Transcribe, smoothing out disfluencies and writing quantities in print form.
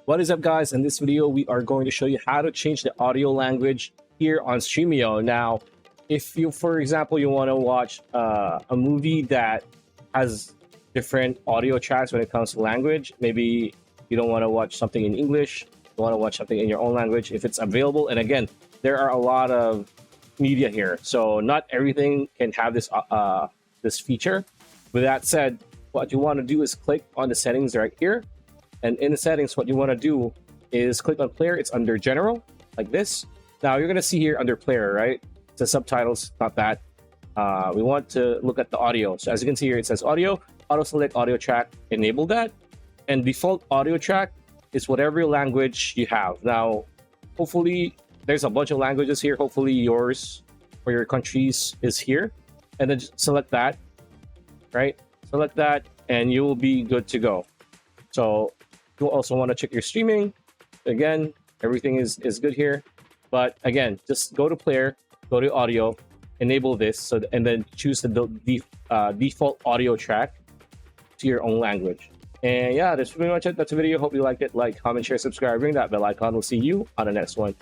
What is up, guys? In this video, we are going to show you how to change the audio language here on Stremio. Now, if you, for example, you want to watch a movie that has different audio tracks when it comes to language, maybe you don't want to watch something in English, you want to watch something in your own language, if it's available. And again, there are a lot of media here, so not everything can have this feature. With that said, what you want to do is click on the settings right here. And in the settings, what you want to do is click on player. It's under general, like this. Now you're going to see here under player, right? It says subtitles, not that. We want to look at the audio. So as you can see here, it says audio, auto select audio track, enable that. And default audio track is whatever language you have. Now, hopefully there's a bunch of languages here. Hopefully yours or your country's is here. And then just select that, right? Select that and you will be good to go. So you'll also want to check your streaming. Again, everything is good here. But again, just go to player, go to audio, enable this, and then choose the default audio track to your own language. And yeah, that's pretty much it. That's the video. Hope you liked it. Like, comment, share, subscribe, ring that bell icon. We'll see you on the next one.